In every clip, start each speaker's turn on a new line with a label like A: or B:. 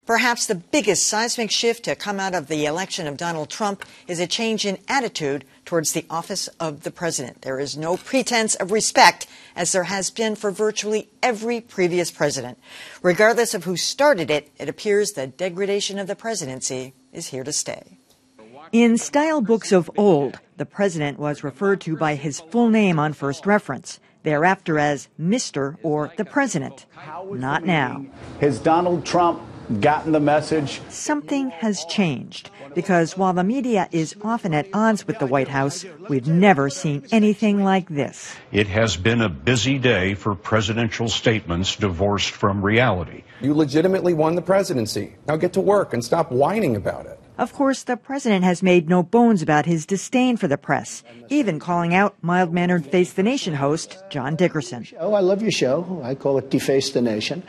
A: Perhaps the biggest seismic shift to come out of the election of Donald Trump is a change in attitude towards the office of the president. There is no pretense of respect, as there has been for virtually every previous president. Regardless of who started it, it appears the degradation of the presidency is here to stay. In style books of old, the president was referred to by his full name on first reference, thereafter as Mr. or the President. Not now.
B: Has Donald Trump gotten the message?
A: Something has changed, because while the media is often at odds with the White House, we've never seen anything like this.
C: It has been a busy day for presidential statements divorced from reality.
D: You legitimately won the presidency. Now get to work and stop whining about it.
A: Of course, the president has made no bones about his disdain for the press, even calling out mild-mannered Face the Nation host John Dickerson.
E: Oh, I love your show. I call it Deface the Nation.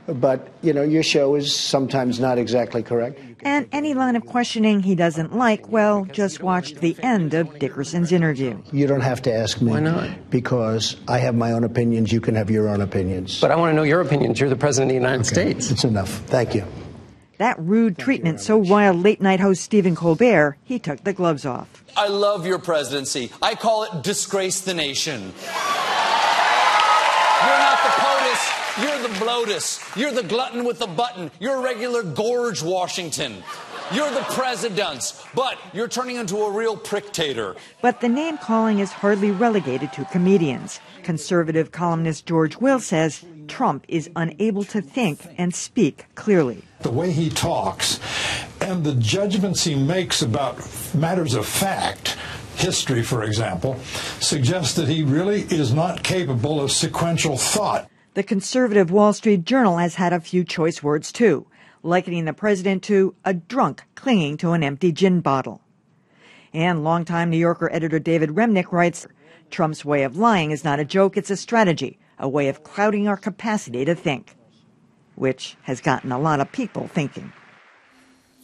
E: But, you know, your show is sometimes not exactly correct.
A: And any line of questioning he doesn't like, well, just watch the end of Dickerson's interview.
E: You don't have to ask me.
D: Why not?
E: Because I have my own opinions. You can have your own opinions.
D: But I want to know your opinions. You're the president of the United States.
E: It's enough. Thank you.
A: That rude treatment so riled late-night host Stephen Colbert, he took the gloves off.
F: I love your presidency. I call it disgrace the nation. You're not the POTUS. You're the bloatus. You're the glutton with the button. You're a regular Gorge Washington. You're the presidents, but you're turning into a real pricktator.
A: But the name-calling is hardly relegated to comedians. Conservative columnist George Will says Trump is unable to think and speak clearly.
G: The way he talks and the judgments he makes about matters of fact, history, for example, suggests that he really is not capable of sequential thought.
A: The conservative Wall Street Journal has had a few choice words, too, likening the president to a drunk clinging to an empty gin bottle. And longtime New Yorker editor David Remnick writes, Trump's way of lying is not a joke, it's a strategy, a way of clouding our capacity to think, which has gotten a lot of people thinking.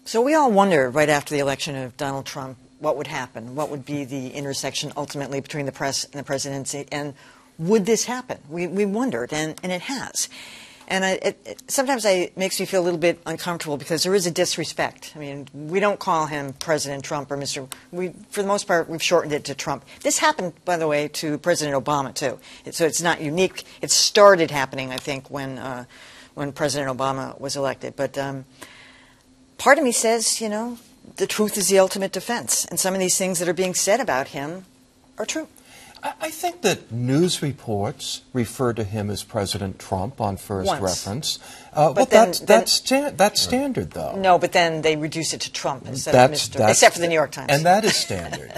A: So we all wonder, right after the election of Donald Trump, what would happen? What would be the intersection ultimately between the press and the presidency? And would this happen? We wondered, and it has. And sometimes it makes me feel a little bit uncomfortable because there is a disrespect. I mean, we don't call him President Trump or Mr. For the most part, we've shortened it to Trump. This happened, by the way, to President Obama, too. So it's not unique. It started happening, I think, when President Obama was elected. But part of me says, you know, the truth is the ultimate defense. And some of these things that are being said about him are true.
H: I think that news reports refer to him as President Trump on first reference. Well, that's standard, though.
A: No, but then they reduce it to Trump instead of Mr. Except for the New York Times.
H: And that is standard.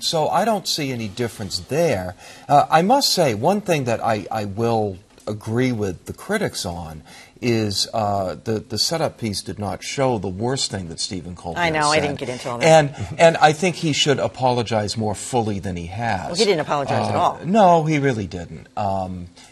H: So I don't see any difference there. I must say, one thing that I will agree with the critics on is the setup piece did not show the worst thing that Stephen Colbert
A: I know,
H: said.
A: I didn't get into all that.
H: And I think he should apologize more fully than he has.
A: Well, he didn't apologize at all.
H: No, he really didn't.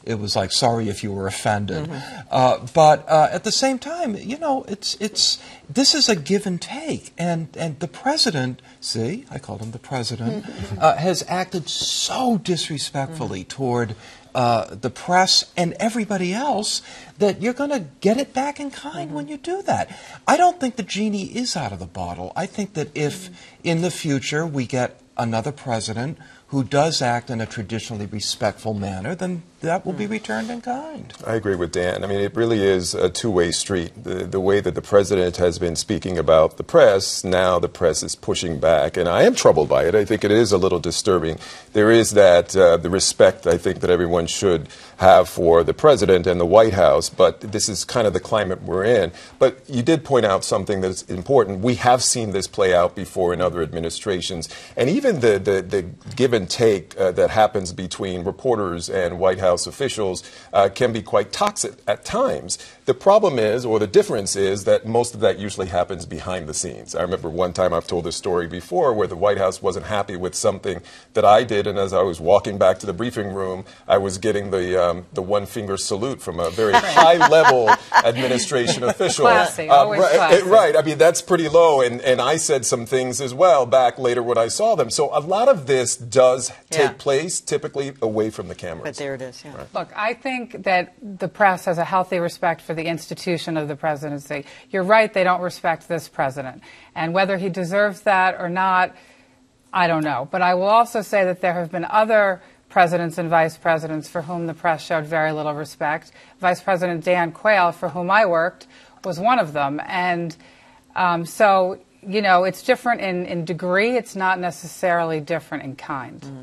H: It was like, sorry if you were offended. But at the same time, you know, this is a give and take. And the president, see, I called him the president, has acted so disrespectfully toward the press and everybody else that you're going to get it back in kind when you do that. I don't think the genie is out of the bottle. I think that if in the future we get another president who does act in a traditionally respectful manner, then that will be returned in kind.
I: I agree with Dan. I mean, it really is a two-way street. The way that the president has been speaking about the press, now the press is pushing back, and I am troubled by it. I think it is a little disturbing. There is that, the respect I think that everyone should have for the president and the White House, but this is kind of the climate we're in. But you did point out something that's important. We have seen this play out before in other administrations, and even the give and take that happens between reporters and White House officials can be quite toxic at times. The problem is, or the difference is, that most of that usually happens behind the scenes. I remember one time, I've told this story before, where the White House wasn't happy with something that I did, and as I was walking back to the briefing room, I was getting the one-finger salute from a very high-level administration official.
J: Classy, always classy.
I: Right. I mean, that's pretty low, and I said some things as well back later when I saw them. So a lot of this does take place typically away from the cameras.
A: But there it is.
J: is, yeah.
I: Right.
K: Look, I think that the press has a healthy respect for the institution of the presidency. You're right, they don't respect this president. And whether he deserves that or not, I don't know. But I will also say that there have been other presidents and vice presidents for whom the press showed very little respect. Vice President Dan Quayle, for whom I worked, was one of them. And so, you know, it's different in degree. It's not necessarily different in kind.
J: Mm-hmm.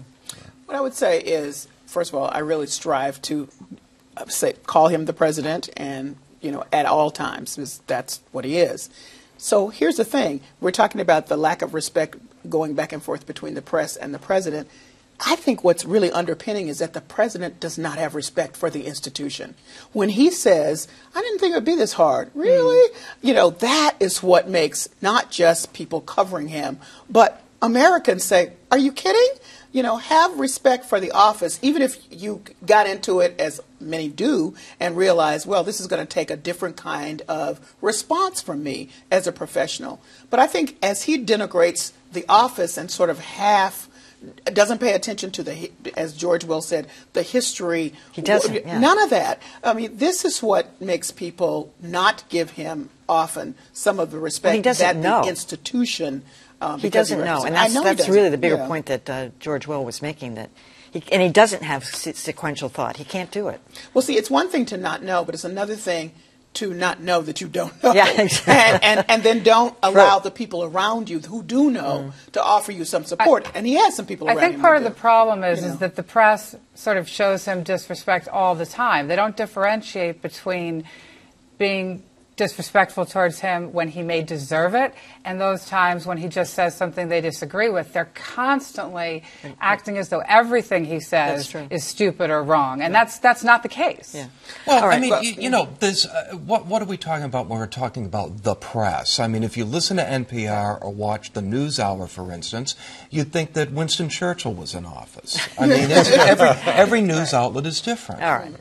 L: What I would say is, first of all, I really strive to call him the president, and, you know, at all times, because that's what he is. So here's the thing. We're talking about the lack of respect going back and forth between the press and the president. I think what's really underpinning is that the president does not have respect for the institution. When he says, I didn't think it would be this hard, really? You know, that is what makes not just people covering him, but Americans say, are you kidding? You know, have respect for the office, even if you got into it, as many do, and realize, well, this is going to take a different kind of response from me as a professional. But I think as he denigrates the office and sort of doesn't pay attention to the, as George Will said, the history.
J: He doesn't. Yeah.
L: None of that. I mean, this is what makes people not give him often some of the respect that the institution.
J: He doesn't know, and that's really the bigger point that George Will was making. That he doesn't have sequential thought. He can't do it.
L: Well, see, it's one thing to not know, but it's another thing to not know that you don't know.
J: Yeah, exactly.
L: and then don't allow the people around you who do know to offer you some support. And he has some people around him.
K: I think part of the problem is that the press sort of shows him disrespect all the time. They don't differentiate between being disrespectful towards him when he may deserve it, and those times when he just says something they disagree with. They're constantly acting as though everything he says is stupid or wrong, and that's not the case.
J: Yeah.
H: Well, I mean, you know, there's what are we talking about when we're talking about the press? I mean, if you listen to NPR or watch the NewsHour, for instance, you'd think that Winston Churchill was in office. I mean, every news outlet is different.
J: All right.